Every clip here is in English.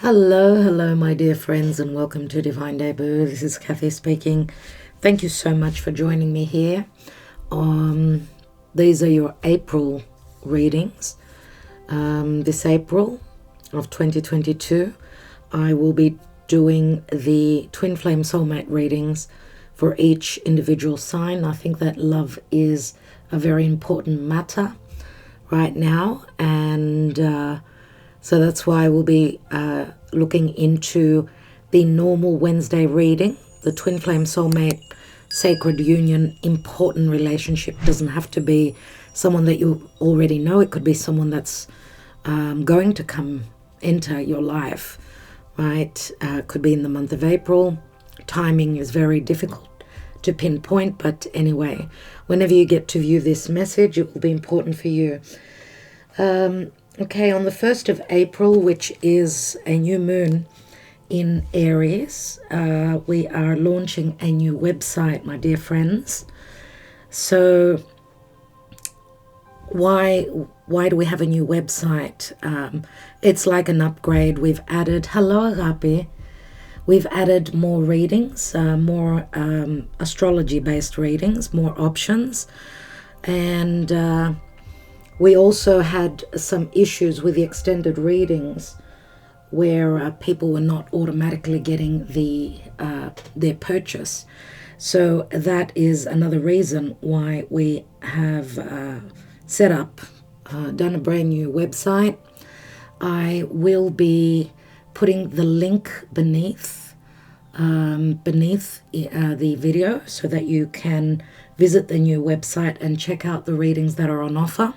Hello, my dear friends, and welcome to Divine Debut. This is Kathy speaking. Thank you so much for joining me here. These are your April readings. This April of 2022, I will be doing the Twin Flame Soulmate readings for each individual sign. I think that love is a very important matter right now, and so that's why we'll be looking into the normal Wednesday reading, the Twin Flame Soulmate Sacred Union Important Relationship. Doesn't have to be someone that you already know. It could be someone that's going to come into your life, right? Could be in the month of April. Timing is very difficult to pinpoint, but anyway, whenever you get to view this message, it will be important for you. Okay, on the 1st of April, which is a new moon in Aries, we are launching a new website, my dear friends. So why do we have a new website? It's like an upgrade. We've added, hello Agape, we've added more readings, more astrology-based readings, more options, and we also had some issues with the extended readings where people were not automatically getting their purchase. So that is another reason why we have set up, done a brand new website. I will be putting the link beneath the video so that you can visit the new website and check out the readings that are on offer.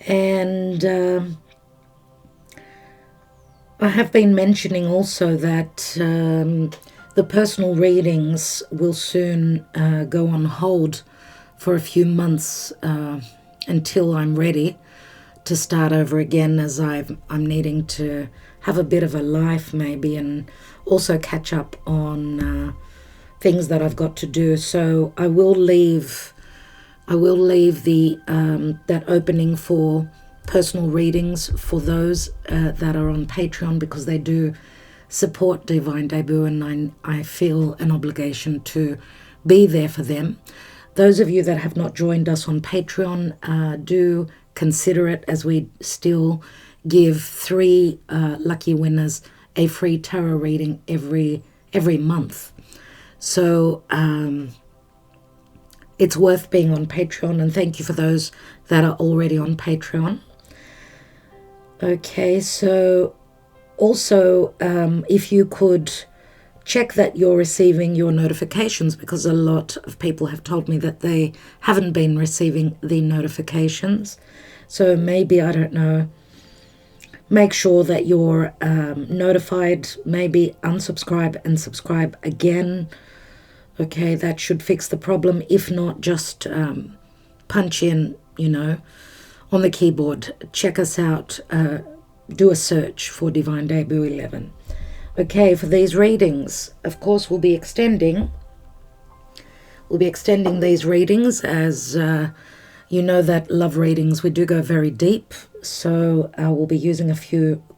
And I have been mentioning also that the personal readings will soon go on hold for a few months until I'm ready to start over again, as I'm needing to have a bit of a life maybe, and also catch up on things that I've got to do. So I will leave the that opening for personal readings for those that are on Patreon, because they do support Divine Debut, and I feel an obligation to be there for them. Those of you that have not joined us on Patreon, do consider it, as we still give 3 lucky winners a free tarot reading every month. So it's worth being on Patreon, and thank you for those that are already on Patreon. Okay, so also if you could check that you're receiving your notifications, because a lot of people have told me that they haven't been receiving the notifications. So maybe, I don't know, make sure that you're notified, maybe unsubscribe and subscribe again. Okay, that should fix the problem. If not, just punch in, on the keyboard. Check us out. Do a search for Divine Debut 11. Okay, for these readings, of course, we'll be extending these readings, as you know that love readings, we do go very deep. So we'll be using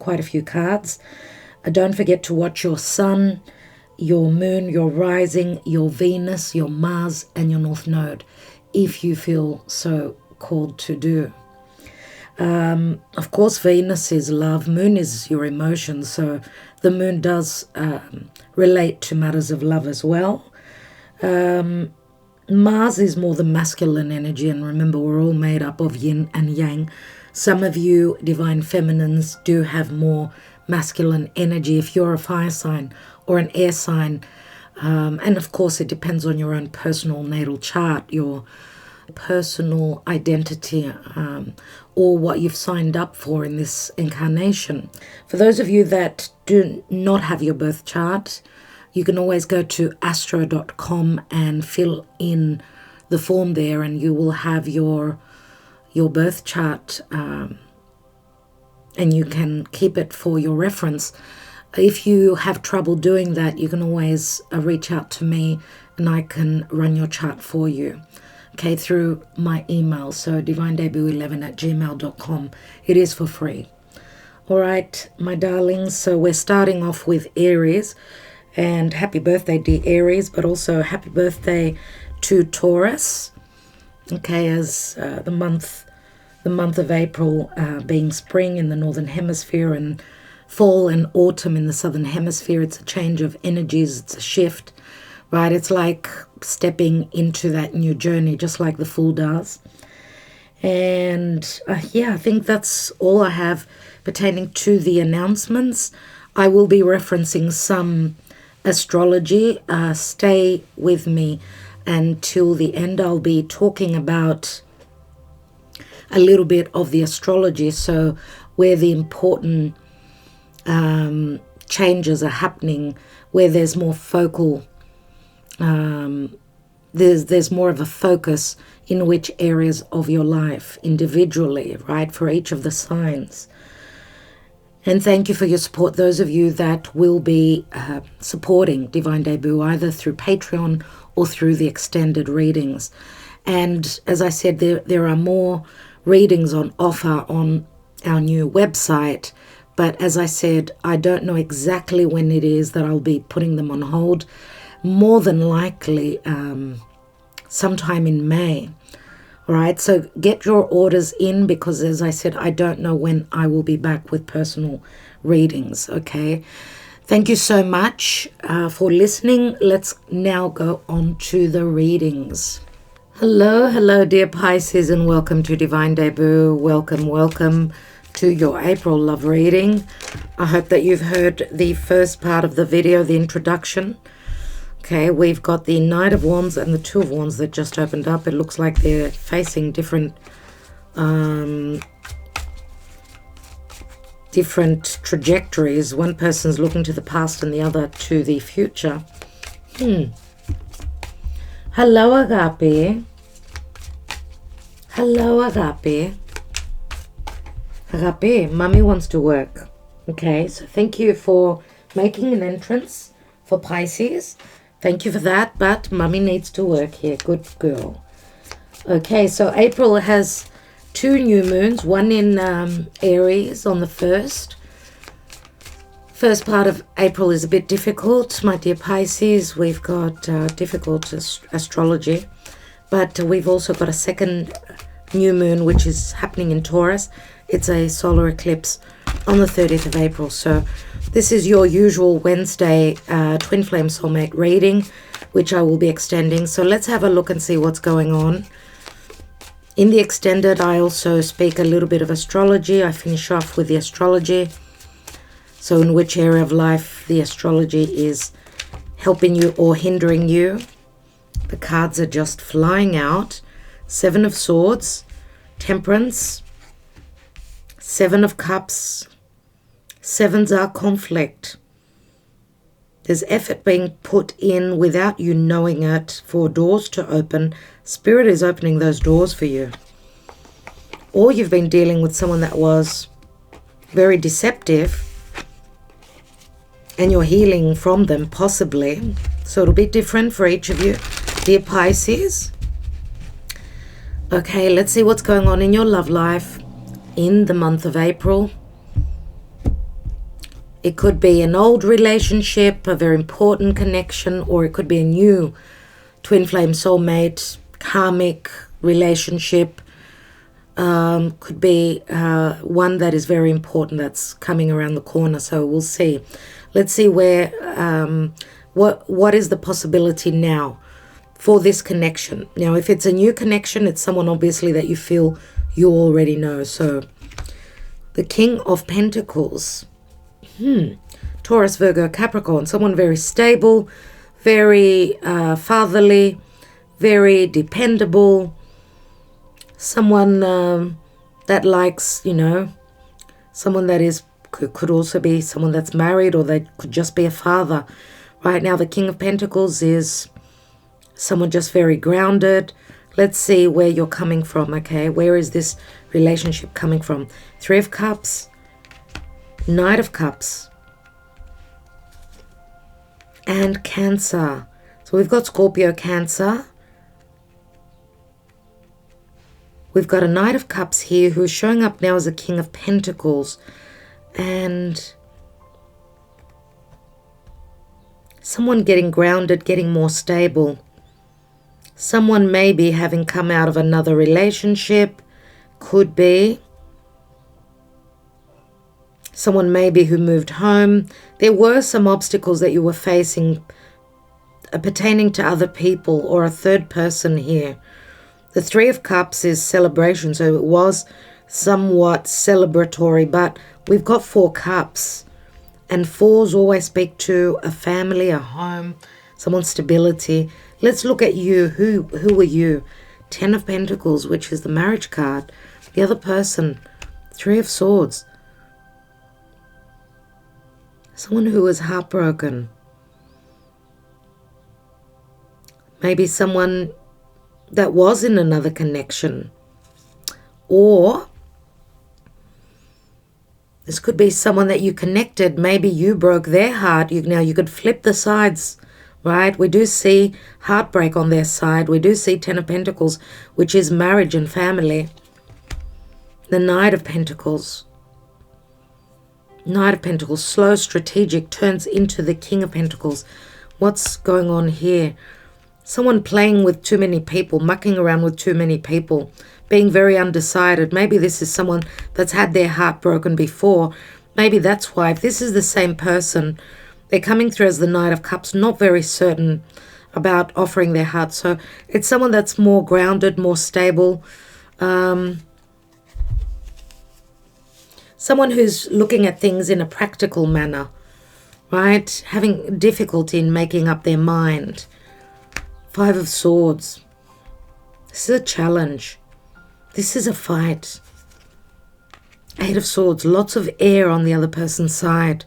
quite a few cards. Don't forget to watch your sun, your moon, your rising, your Venus, your Mars, and your North Node, if you feel so called to do. Of course, Venus is love, moon is your emotions, so the moon does relate to matters of love as well. Mars is more the masculine energy, and remember, we're all made up of yin and yang. Some of you divine feminines do have more masculine energy if you're a fire sign or an air sign, and of course it depends on your own personal natal chart, your personal identity, or what you've signed up for in this incarnation. For those of you that do not have your birth chart, you can always go to astro.com and fill in the form there, and you will have your birth chart, and you can keep it for your reference. If you have trouble doing that, you can always reach out to me and I can run your chart for you. Okay, through my email, so divinedebut11@gmail.com. It is for free. All right, my darlings, so we're starting off with Aries, and happy birthday, dear Aries, but also happy birthday to Taurus. Okay, as the month of April being spring in the northern hemisphere and fall and autumn in the southern hemisphere, it's a change of energies, it's a shift, right? It's like stepping into that new journey, just like the Fool does. And yeah, I think that's all I have pertaining to the announcements. I will be referencing some astrology. Stay with me until the end. I'll be talking about a little bit of the astrology, so where the important changes are happening, where there's more focal, there's more of a focus in which areas of your life individually, right, for each of the signs. And thank you for your support, those of you that will be supporting Divine Debut, either through Patreon or through the extended readings. And as I said, there are more readings on offer on our new website. But as I said, I don't know exactly when it is that I'll be putting them on hold. More than likely sometime in May. All right, so get your orders in, because as I said, I don't know when I will be back with personal readings, okay? Thank you so much for listening. Let's now go on to the readings. Hello, dear Pisces, and welcome to Divine Debut. Welcome to your April love reading. I hope that you've heard the first part of the video, the introduction. Okay, we've got the Knight of Wands and the Two of Wands that just opened up. It looks like they're facing different trajectories. One person's looking to the past and the other to the future. Hello, Agape. Hello, Agape. Agape, Mummy wants to work. Okay, so thank you for making an entrance for Pisces. Thank you for that, but Mummy needs to work here. Good girl. Okay, so April has two new moons, one in Aries on the 1st. First part of April is a bit difficult, my dear Pisces. We've got difficult astrology, but we've also got a second new moon, which is happening in Taurus. It's a solar eclipse on the 30th of April. So this is your usual Wednesday Twin Flame Soulmate reading, which I will be extending. So let's have a look and see what's going on. In the extended, I also speak a little bit of astrology. I finish off with the astrology. So in which area of life the astrology is helping you or hindering you. The cards are just flying out. 7 of Swords, Temperance, 7 of Cups. 7s are conflict. There's effort being put in without you knowing it for doors to open. Spirit is opening those doors for you. Or you've been dealing with someone that was very deceptive and you're healing from them, possibly. So it'll be different for each of you, dear Pisces. Okay, let's see what's going on in your love life in the month of April. It could be an old relationship, a very important connection, or it could be a new twin flame soulmate, karmic relationship. Could be one that is very important that's coming around the corner. So we'll see. Let's see where, what is the possibility now for this connection. Now, if it's a new connection, it's someone obviously that you feel you already know. So the King of Pentacles. Taurus, Virgo, Capricorn, someone very stable, very fatherly, very dependable, someone that likes, someone that is, could also be someone that's married, or they could just be a father. Right now, the King of Pentacles is someone just very grounded. Let's see where you're coming from, okay? Where is this relationship coming from? 3 of Cups, Knight of Cups, and Cancer. So we've got Scorpio, Cancer. We've got a Knight of Cups here who's showing up now as a King of Pentacles. And someone getting grounded, getting more stable. Someone maybe having come out of another relationship, could be. Someone maybe who moved home. There were some obstacles that you were facing pertaining to other people or a third person here. The Three of Cups is celebration, so it was somewhat celebratory, but we've got 4 cups. And 4s always speak to a family, a home, someone's stability. Let's look at you. Who are you? 10 of Pentacles, which is the marriage card. The other person, 3 of Swords. Someone who is heartbroken. Maybe someone that was in another connection. Or this could be someone that you connected. Maybe you broke their heart. Now you could flip the sides, right? We do see heartbreak on their side. We do see 10 of Pentacles, which is marriage and family. The Knight of Pentacles. Knight of Pentacles, slow, strategic, turns into the King of Pentacles. What's going on here? Someone playing with too many people, mucking around with too many people, being very undecided. Maybe this is someone that's had their heart broken before. Maybe that's why. If this is the same person, they're coming through as the Knight of Cups, not very certain about offering their heart. So it's someone that's more grounded, more stable. Someone who's looking at things in a practical manner, right? Having difficulty in making up their mind. 5 of Swords. This is a challenge. This is a fight. 8 of Swords. Lots of air on the other person's side.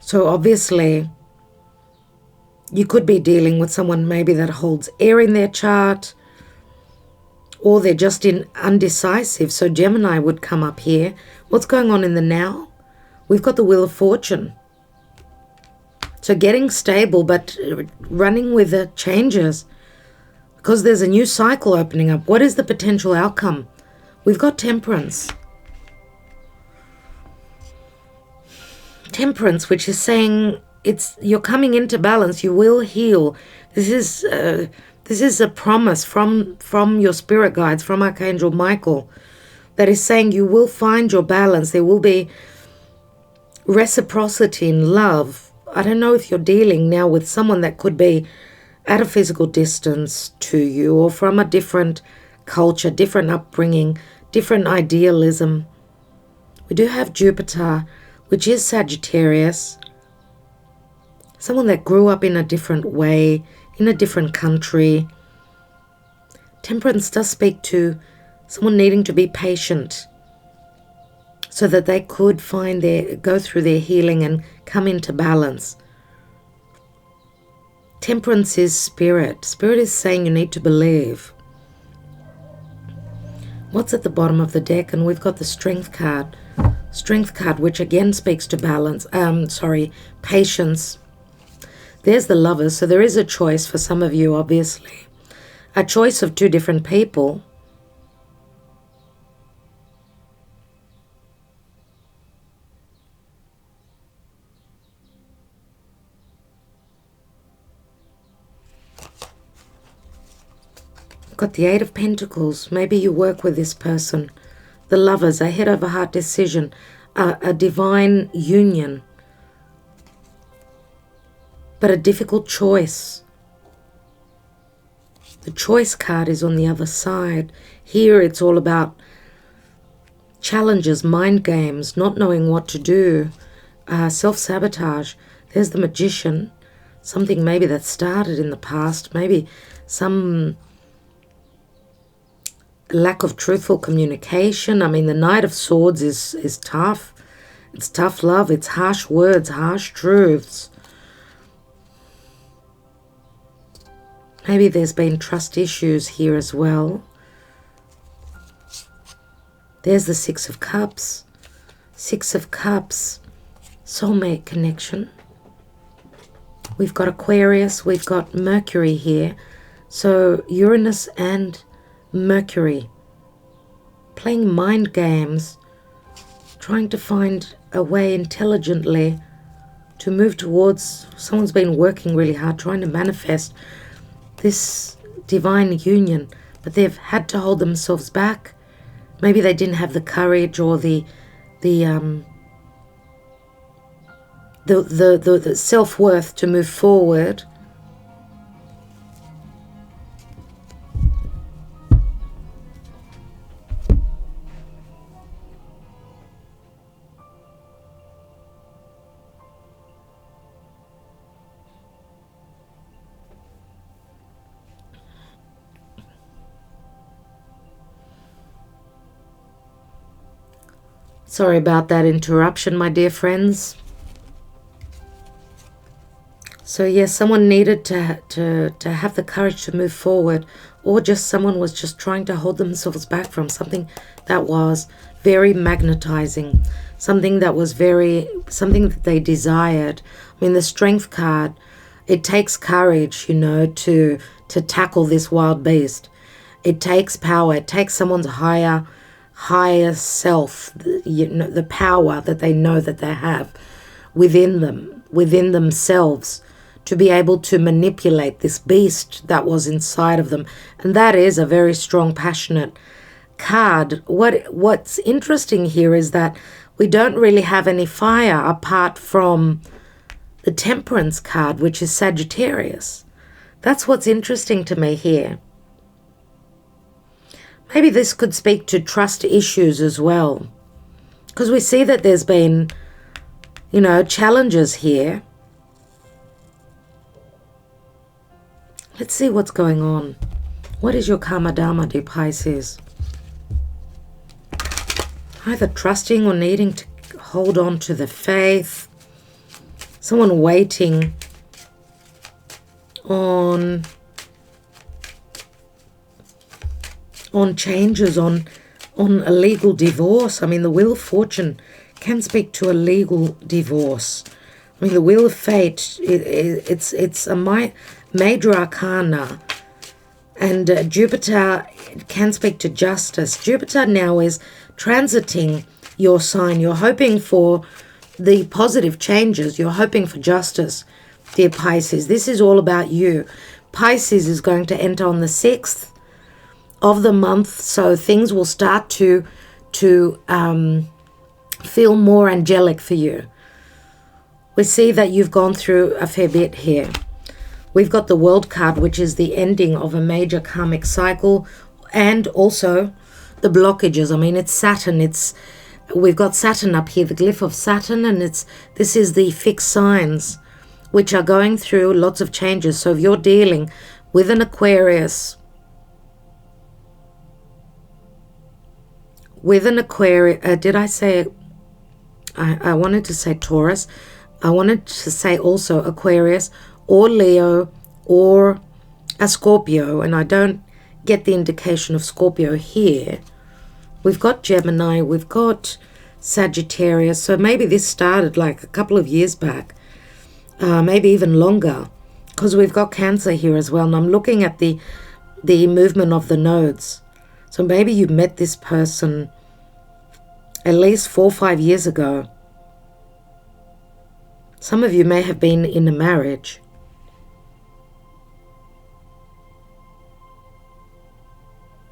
So obviously, you could be dealing with someone maybe that holds air in their chart, or they're just undecisive. So Gemini would come up here. What's going on in the now? We've got the Wheel of Fortune. So getting stable, but running with the changes. Because there's a new cycle opening up. What is the potential outcome? We've got Temperance. Temperance, which is saying you're coming into balance. You will heal. This is a promise from your spirit guides, from Archangel Michael, that is saying you will find your balance. There will be reciprocity in love. I don't know if you're dealing now with someone that could be at a physical distance to you, or from a different culture, different upbringing, different idealism. We do have Jupiter, which is Sagittarius. Someone that grew up in a different way, in a different country. Temperance does speak to someone needing to be patient so that they could go through their healing and come into balance. Temperance is spirit. Spirit is saying you need to believe. What's at the bottom of the deck? And we've got the Strength card. Strength card, which again speaks to balance. Patience. There's the Lovers. So there is a choice for some of you, obviously. A choice of 2 different people. Got the 8 of Pentacles. Maybe you work with this person. The Lovers, a head over heart decision, a divine union, but a difficult choice. The choice card is on the other side. Here it's all about challenges, mind games, not knowing what to do, self-sabotage. There's the Magician, something maybe that started in the past, maybe some lack of truthful communication. I mean, the Knight of Swords is tough. It's tough love. It's harsh words, harsh truths. Maybe there's been trust issues here as well. There's the 6 of Cups. 6 of Cups. Soulmate connection. We've got Aquarius. We've got Mercury here. So Uranus and Mercury playing mind games, trying to find a way intelligently to move towards. Someone's been working really hard trying to manifest this divine union, but they've had to hold themselves back. Maybe they didn't have the courage or the self-worth to move forward. Sorry about that interruption, my dear friends. So yes, someone needed to have the courage to move forward, or just someone was just trying to hold themselves back from something that was very magnetizing, something that they desired. I mean, the Strength card, it takes courage, you know, to tackle this wild beast. It takes power. It takes someone's higher self, you know, the power that they know that they have within themselves, to be able to manipulate this beast that was inside of them. And that is a very strong, passionate card. What's interesting here is that we don't really have any fire apart from the Temperance card, which is Sagittarius. That's what's interesting to me here. Maybe this could speak to trust issues as well, because we see that there's been, you know, challenges here. Let's see what's going on. What is your karma dharma, dear Pisces? Either trusting or needing to hold on to the faith. Someone waiting on changes, on a legal divorce. I mean, the Wheel of Fortune can speak to a legal divorce. I mean, the Wheel of Fate, it's a major arcana. And Jupiter can speak to justice. Jupiter now is transiting your sign. You're hoping for the positive changes. You're hoping for justice, dear Pisces. This is all about you. Pisces is going to enter on the 6th of the month, so things will start to feel more angelic for you. We see that you've gone through a fair bit here. We've got the World card, which is the ending of a major karmic cycle, and also the blockages. I mean, it's Saturn. We've got Saturn up here, the glyph of Saturn, and this is the fixed signs which are going through lots of changes. So if you're dealing with an Aquarius, did I say, I wanted to say Taurus. I wanted to say also Aquarius or Leo or a Scorpio, and I don't get the indication of Scorpio here. We've got Gemini, we've got Sagittarius, so maybe this started like a couple of years back, maybe even longer, because we've got Cancer here as well, and I'm looking at the movement of the nodes. So maybe you met this person at least 4 or 5 years ago. Some of you may have been in a marriage.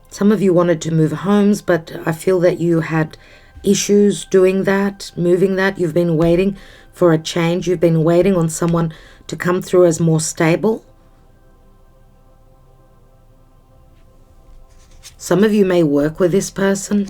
Some of you wanted to move homes, but I feel that you had issues doing that, moving that. You've been waiting for a change. You've been waiting on someone to come through as more stable. Some of you may work with this person.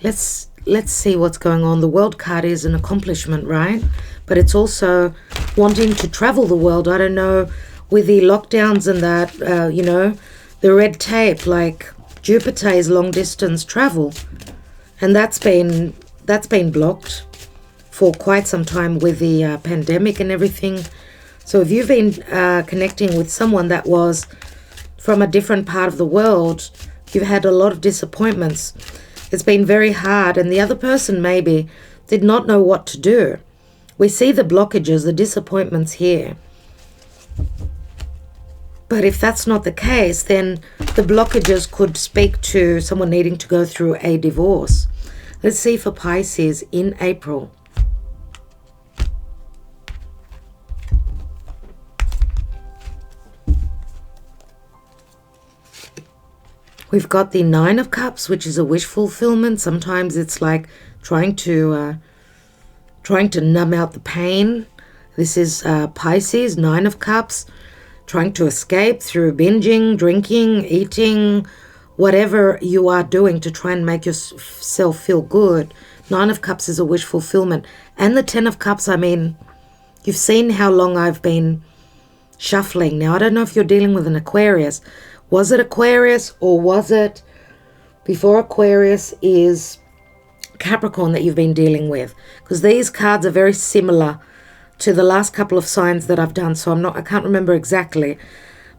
Let's see what's going on. The World card is an accomplishment, right? But it's also wanting to travel the world. I don't know, with the lockdowns and that, you know, the red tape, like Jupiter is long distance travel. And that's been blocked for quite some time with the pandemic and everything. So if you've been connecting with someone that was from a different part of the world, you've had a lot of disappointments. It's been very hard, and the other person maybe did not know what to do. We see the blockages, the disappointments here. But if that's not the case, then the blockages could speak to someone needing to go through a divorce. Let's see for Pisces in April. We've got the Nine of Cups, which is a wish fulfillment. Sometimes it's like trying to numb out the pain. This is Pisces, Nine of Cups, trying to escape through binging, drinking, eating, whatever you are doing to try and make yourself feel good. Nine of Cups is a wish fulfillment. And the Ten of Cups, I mean, you've seen how long I've been shuffling. Now, I don't know if you're dealing with an Aquarius. Was it Aquarius, or was it before Aquarius is Capricorn that you've been dealing with? Because these cards are very similar to the last couple of signs that I've done. So I can't remember exactly.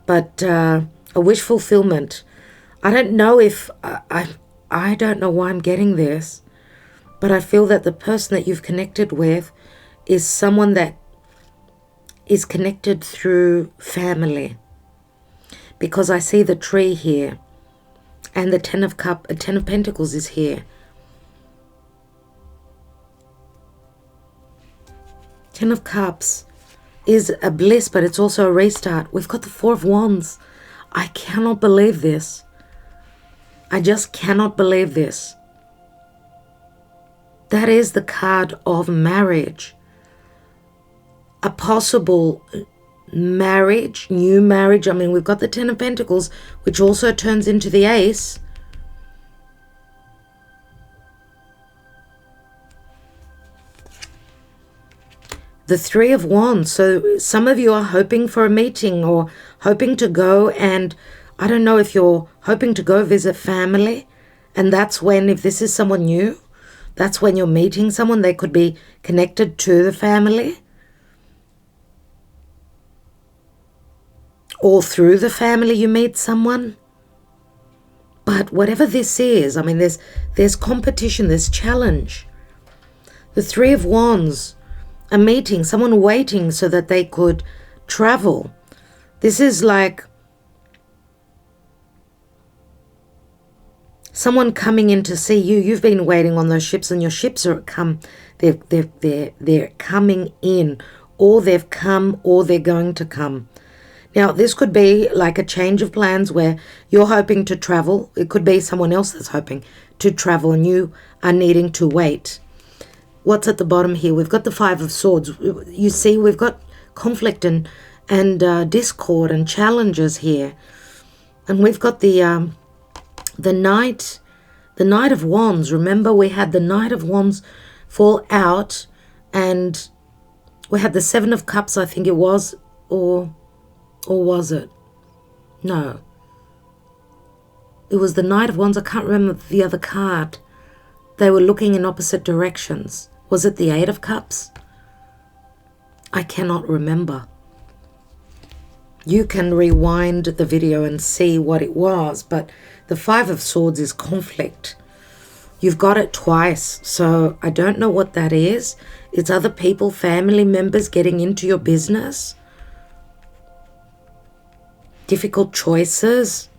But a wish fulfillment. I don't know if, I don't know why I'm getting this. But I feel that the person that you've connected with is someone that is connected through family. Because I see the tree here. And the Ten of Pentacles is here. Ten of Cups is a bliss, but it's also a restart. We've got the Four of Wands. I cannot believe this. I just cannot believe this. That is the card of marriage. A possible marriage, new marriage. I mean, we've got the Ten of Pentacles, which also turns into the Ace. The Three of Wands. So some of you are hoping for a meeting or hoping to go, and I don't know if you're hoping to go visit family, and that's when, if this is someone new, that's when you're meeting someone. They could be connected to the family. Or through the family you meet someone. But whatever this is, I mean, there's competition, there's challenge. The Three of Wands, a meeting, someone waiting so that they could travel. This is like someone coming in to see you. You've been waiting on those ships, and your ships are they're coming in, or they've come, or they're going to come. Now, this could be like a change of plans where you're hoping to travel. It could be someone else that's hoping to travel and you are needing to wait. What's at the bottom here? We've got the Five of Swords. You see, we've got conflict and discord and challenges here. And we've got the Knight of Wands. Remember, we had the Knight of Wands fall out, and we had the Seven of Cups, I think it was, or was it? No. It was the Knight of Wands. I can't remember the other card. They were looking in opposite directions. Was it the Eight of Cups? I cannot remember. You can rewind the video and see what it was, but the Five of Swords is conflict. You've got it twice, so I don't know what that is. It's other people, family members getting into your business. Difficult choices.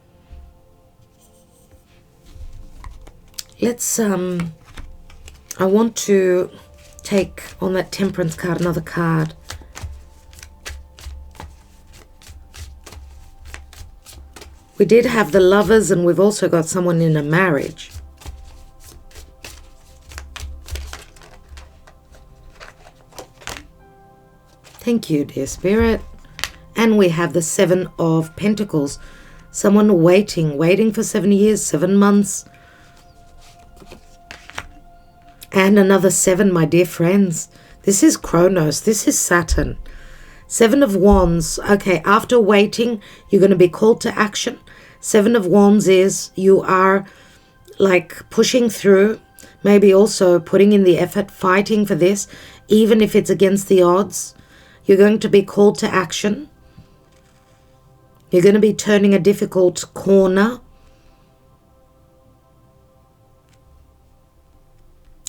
Let's, I want to take on that Temperance card, another card. We did have the Lovers, and we've also got someone in a marriage. Thank you, dear Spirit. And we have the Seven of Pentacles. Someone waiting for 7 years, 7 months. And another 7, my dear friends. This is Kronos. This is Saturn. Seven of Wands. Okay, after waiting, you're going to be called to action. Seven of Wands is you are like pushing through. Maybe also putting in the effort, fighting for this. Even if it's against the odds. You're going to be called to action. You're going to be turning a difficult corner.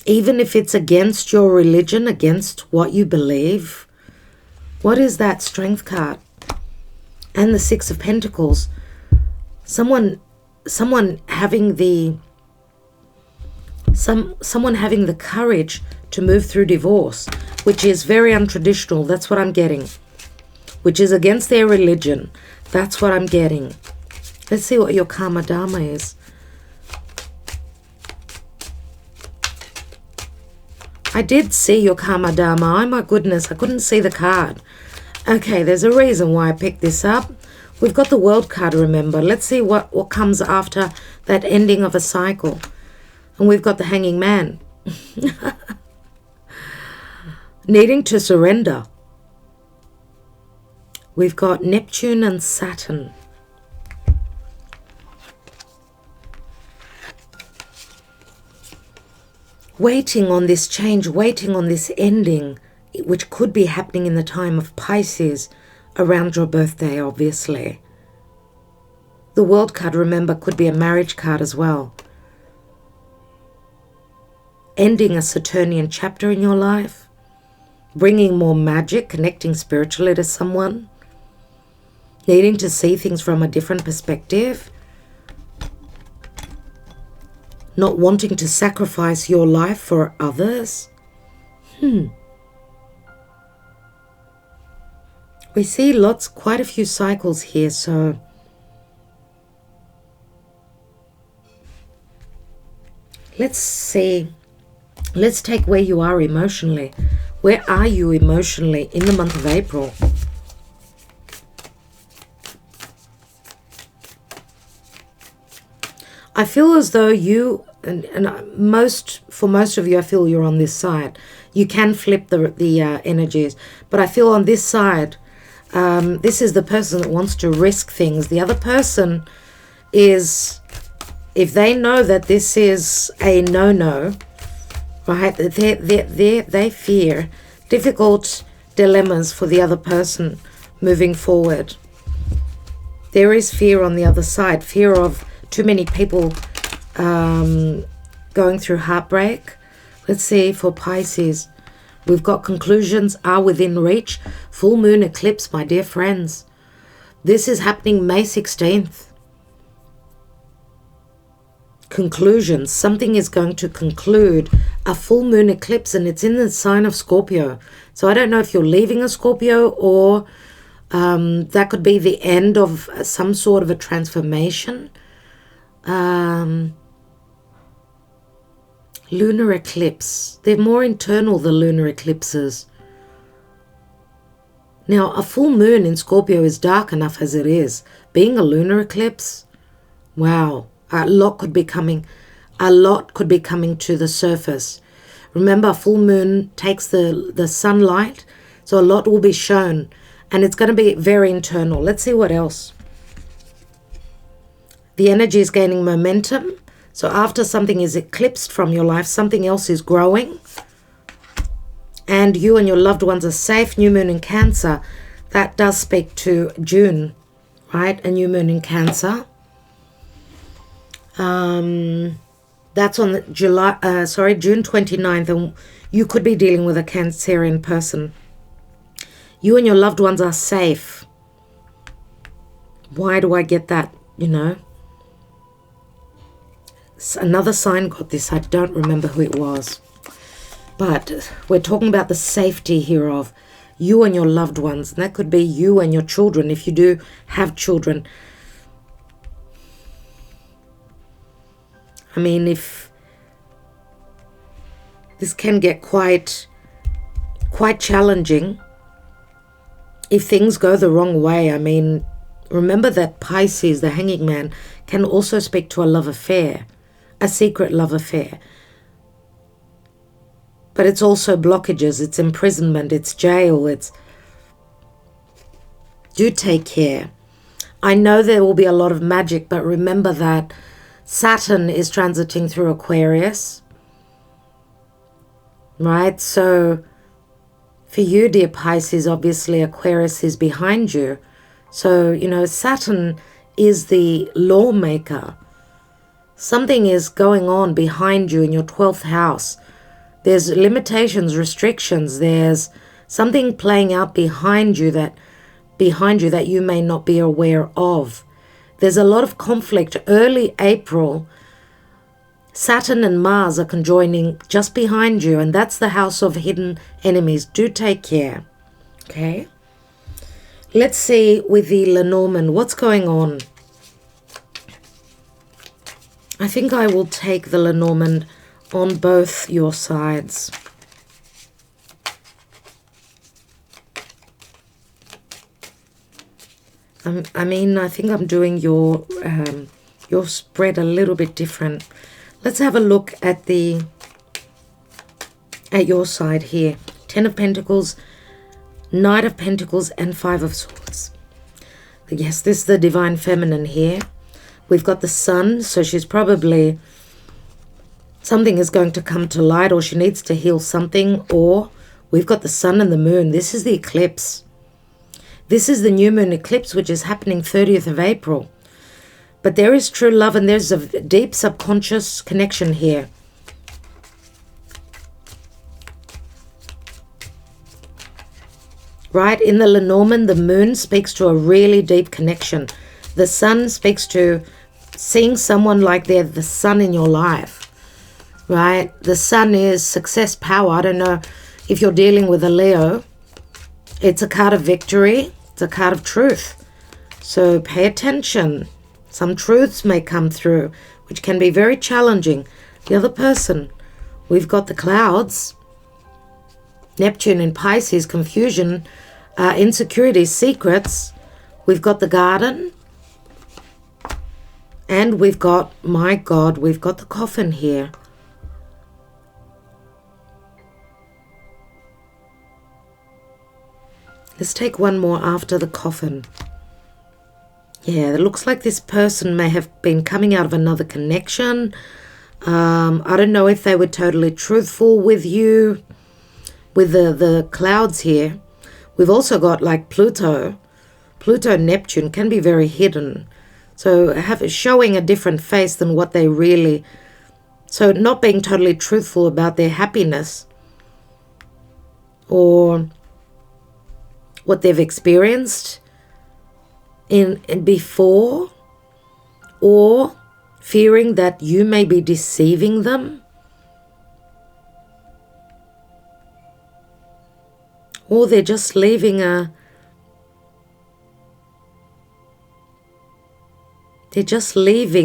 Even if it's against your religion, against what you believe. What is that Strength card? and the Six of Pentacles. Someone having the courage to move through divorce, which is very untraditional. That's what I'm getting. Which is against their religion. That's what I'm getting. Let's see what your karma dharma is. I did see your karma dharma. Oh my goodness, I couldn't see the card. Okay, there's a reason why I picked this up. We've got the World card, remember. Let's see what comes after that ending of a cycle. And we've got the Hanging Man. Needing to surrender. We've got Neptune and Saturn. Waiting on this change, waiting on this ending, which could be happening in the time of Pisces, around your birthday, obviously. The World card, remember, could be a marriage card as well. Ending a Saturnian chapter in your life. Bringing more magic, connecting spiritually to someone. Needing to see things from a different perspective. Not wanting to sacrifice your life for others. We see quite a few cycles here, so let's see. Let's take where you are emotionally. Where are you emotionally in the month of April? I feel as though you, for most of you, I feel you're on this side. You can flip the energies, but I feel on this side, this is the person that wants to risk things. The other person is, if they know that this is a no-no, right, they fear difficult dilemmas for the other person moving forward. There is fear on the other side, fear of too many people going through heartbreak. Let's see for Pisces. We've got conclusions are within reach. Full moon eclipse, my dear friends. This is happening May 16th. Conclusions. Something is going to conclude. A full moon eclipse, and it's in the sign of Scorpio. So I don't know if you're leaving a Scorpio, or that could be the end of some sort of a transformation. Lunar eclipse. They're more internal, the lunar eclipses. Now, a full moon in Scorpio is dark enough as it is. Being a lunar eclipse, wow, a lot could be coming to the surface. Remember, a full moon takes the sunlight, so a lot will be shown, and it's going to be very internal. Let's see what else. The energy is gaining momentum. So after something is eclipsed from your life, something else is growing. And you and your loved ones are safe. New moon in Cancer. That does speak to June, right? A new moon in Cancer. That's on June 29th. And you could be dealing with a Cancerian person. You and your loved ones are safe. Why do I get that, Another sign got this. I don't remember who it was. But we're talking about the safety here of you and your loved ones. And that could be you and your children if you do have children. I mean, if this can get quite challenging if things go the wrong way. I mean, remember that Pisces, the Hanging Man, can also speak to a love affair. A secret love affair. But it's also blockages, it's imprisonment, it's jail, do take care. I know there will be a lot of magic, but remember that Saturn is transiting through Aquarius. Right? So for you, dear Pisces, obviously Aquarius is behind you. So, Saturn is the lawmaker. Something is going on behind you in your 12th house. There's limitations, restrictions. There's something playing out behind you that behind you that you may not be aware of. There's a lot of conflict. Early April, Saturn and Mars are conjoining just behind you, and that's the house of hidden enemies. Do take care. Okay. Let's see with the Lenormand, what's going on? I think I will take the Lenormand on both your sides. I think I'm doing your spread a little bit different. Let's have a look at your side here. 10 of Pentacles, Knight of Pentacles, and 5 of Swords. Yes, this is the Divine Feminine here. We've got the Sun, so she's probably, something is going to come to light, or she needs to heal something, or we've got the Sun and the Moon. This is the eclipse. This is the new moon eclipse, which is happening 30th of April. But there is true love, and there's a deep subconscious connection here. Right? In the Lenormand, the moon speaks to a really deep connection. The sun speaks to seeing someone like they're the sun in your life. Right? The sun is success, power. I don't know if you're dealing with a Leo. It's a card of victory. It's a card of truth. So pay attention. Some truths may come through, which can be very challenging. The other person, we've got the clouds. Neptune in Pisces, confusion, insecurities, secrets. We've got the garden. And we've got, my God, we've got the coffin here. Let's take one more after the coffin. Yeah, it looks like this person may have been coming out of another connection. I don't know if they were totally truthful with you. With the clouds here. We've also got like Pluto. Pluto and Neptune can be very hidden. So showing a different face than what they really... So not being totally truthful about their happiness. Or what they've experienced in before, or fearing that you may be deceiving them, or they're just leaving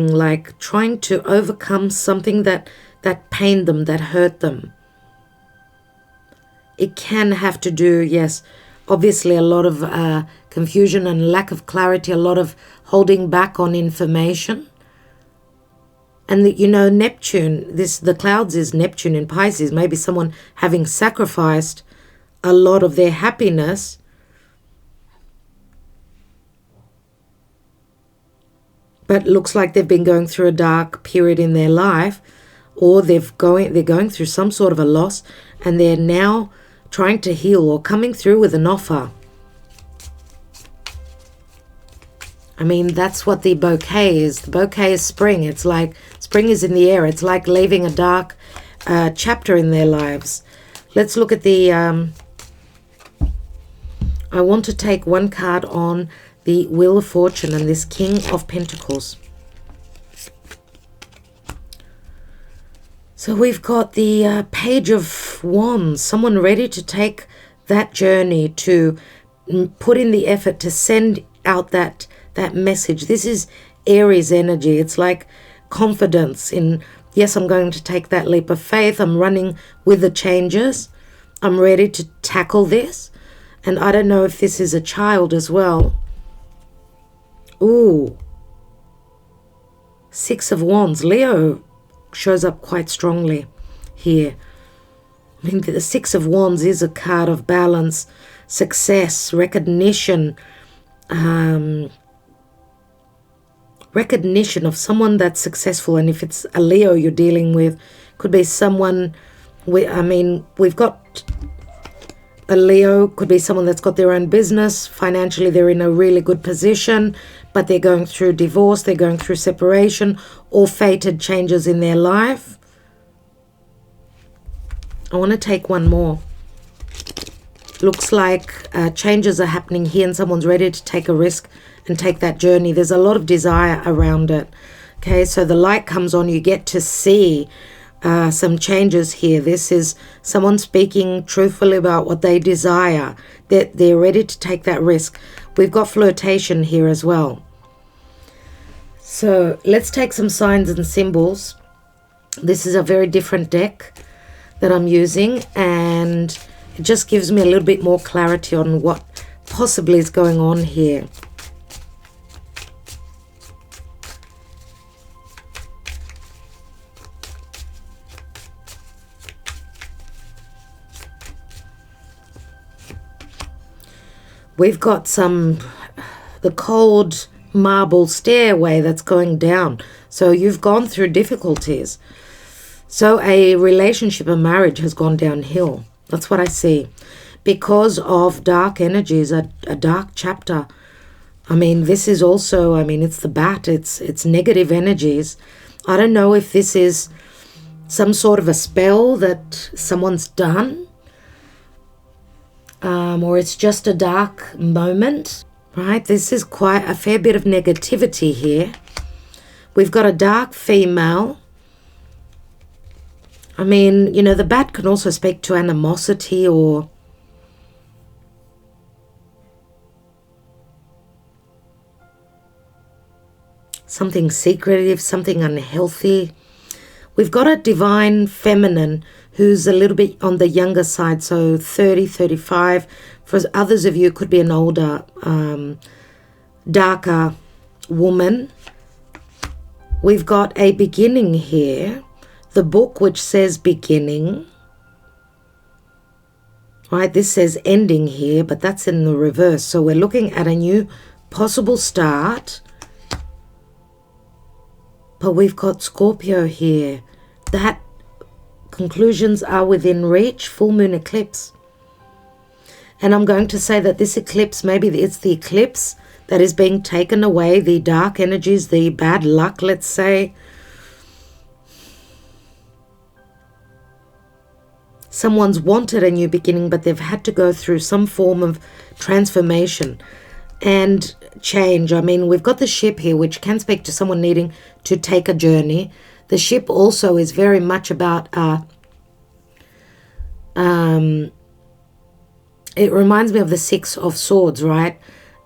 like trying to overcome something that pained them, that hurt them. It can have to do, yes, obviously a lot of confusion and lack of clarity, a lot of holding back on information. And Neptune, the clouds is Neptune in Pisces. Maybe someone having sacrificed a lot of their happiness but looks like they've been going through a dark period in their life, or they're going through some sort of a loss, and they're now trying to heal or coming through with an offer. I mean, that's what the bouquet is. The bouquet is spring. It's like spring is in the air. It's like leaving a dark chapter in their lives. Let's look at the... I want to take one card on the Wheel of Fortune and this King of Pentacles. So we've got the Page of Wands. Someone ready to take that journey, to put in the effort to send out that message. This is Aries energy. It's like confidence in, yes, I'm going to take that leap of faith. I'm running with the changes. I'm ready to tackle this. And I don't know if this is a child as well. Ooh. Six of Wands. Leo shows up quite strongly here. I mean, the Six of Wands is a card of balance, success, recognition, recognition of someone that's successful. And if it's a Leo you're dealing with, could be someone, we've got a Leo, could be someone that's got their own business. Financially, they're in a really good position, but they're going through divorce, they're going through separation, or fated changes in their life. I want to take one more. Looks like changes are happening here and someone's ready to take a risk and take that journey. There's a lot of desire around it. Okay, so the light comes on. You get to see some changes here. This is someone speaking truthfully about what they desire. They're ready to take that risk. We've got flirtation here as well. So let's take some signs and symbols. This is a very different deck that I'm using, and it just gives me a little bit more clarity on what possibly is going on here. We've got the cold marble stairway that's going down. So you've gone through difficulties. So a relationship, a marriage has gone downhill. That's what I see. Because of dark energies, a dark chapter. I mean, this is also, I mean, it's the bat. It's negative energies. I don't know if this is some sort of a spell that someone's done. Or it's just a dark moment, right? This is quite a fair bit of negativity here. We've got a dark female. I mean, you know, the bat can also speak to animosity or something secretive, something unhealthy. We've got a divine feminine who's a little bit on the younger side, so 30, 35. For others of you, it could be an older, darker woman. We've got a beginning here. The book which says beginning. Right, this says ending here, but that's in the reverse. So we're looking at a new possible start. But we've got Scorpio here. That conclusions are within reach. Full moon eclipse. And I'm going to say that this eclipse, maybe it's the eclipse that is being taken away, the dark energies, the bad luck, let's say. Someone's wanted a new beginning, but they've had to go through some form of transformation and change. I mean, we've got the ship here, which can speak to someone needing to take a journey. The ship also is very much about it reminds me of the Six of Swords, right?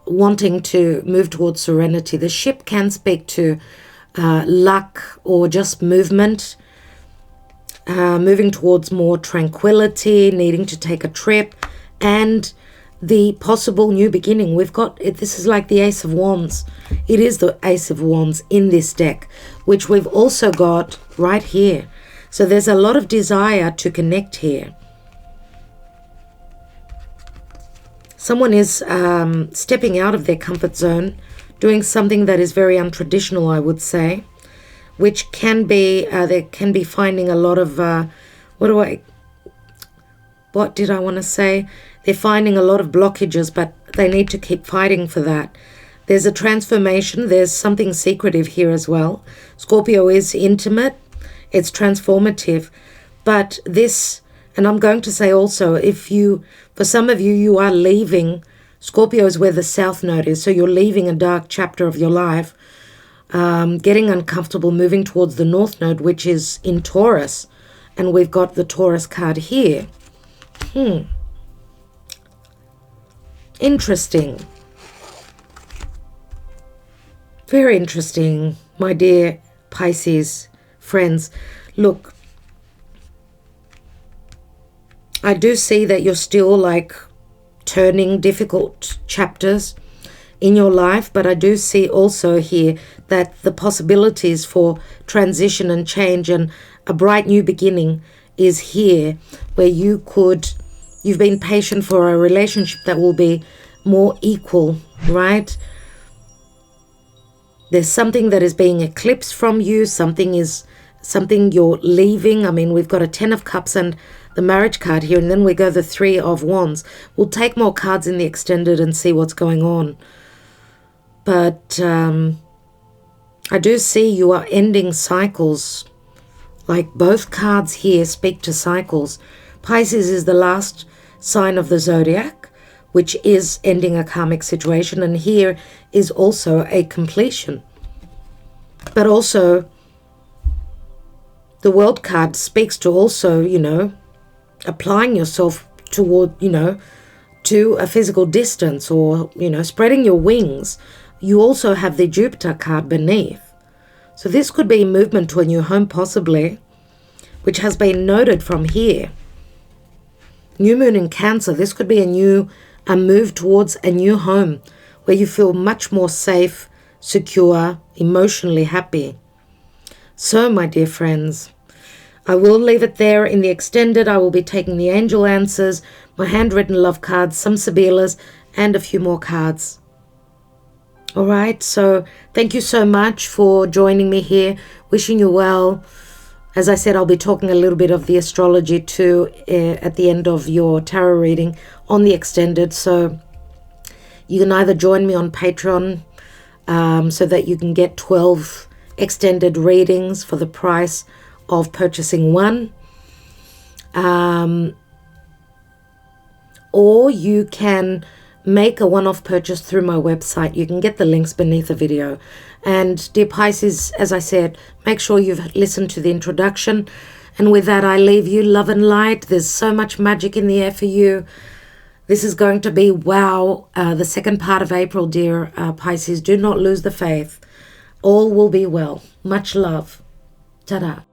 Wanting to move towards serenity. The ship can speak to luck or just movement, moving towards more tranquility, needing to take a trip, and the possible new beginning. We've got it. This is like the Ace of Wands. It is the Ace of Wands in this deck, which we've also got right here. So there's a lot of desire to connect here. Someone is stepping out of their comfort zone, doing something that is very untraditional, I would say, which can be, they can be finding a lot of, what did I want to say? They're finding a lot of blockages, but they need to keep fighting for that. There's a transformation. There's something secretive here as well. Scorpio is intimate. It's transformative. But this, and I'm going to say also, for some of you, you are leaving. Scorpio is where the South Node is. So you're leaving a dark chapter of your life, getting uncomfortable, moving towards the North Node, which is in Taurus. And we've got the Taurus card here. Interesting. Very interesting, my dear Pisces friends. Look, I do see that you're still like turning difficult chapters in your life, but I do see also here that the possibilities for transition and change and a bright new beginning is here, where you've been patient for a relationship that will be more equal, right? There's something that is being eclipsed from you. Something you're leaving. I mean, we've got a 10 of Cups and the marriage card here, and then we go the 3 of Wands. We'll take more cards in the extended and see what's going on. But I do see you are ending cycles. Like both cards here speak to cycles. Pisces is the last sign of the zodiac, which is ending a karmic situation. And here is also a completion. But also, the World card speaks to also, you know, applying yourself toward, you know, to a physical distance, or, you know, spreading your wings. You also have the Jupiter card beneath. So this could be movement to a new home possibly, which has been noted from here. New moon in Cancer, this could be a move towards a new home where you feel much more safe, secure, emotionally happy. So, my dear friends, I will leave it there in the extended. I will be taking the angel answers, my handwritten love cards, some Sibilas, and a few more cards. All right, so thank you so much for joining me here. Wishing you well. As I said, I'll be talking a little bit of the astrology too at the end of your tarot reading on the extended. So you can either join me on Patreon so that you can get 12 extended readings for the price of purchasing one. Or you can make a one-off purchase through my website. You can get the links beneath the video. And dear Pisces, as I said, make sure you've listened to the introduction. And with that, I leave you love and light. There's so much magic in the air for you. This is going to be, wow, the second part of April, dear Pisces. Do not lose the faith. All will be well. Much love. Ta-da.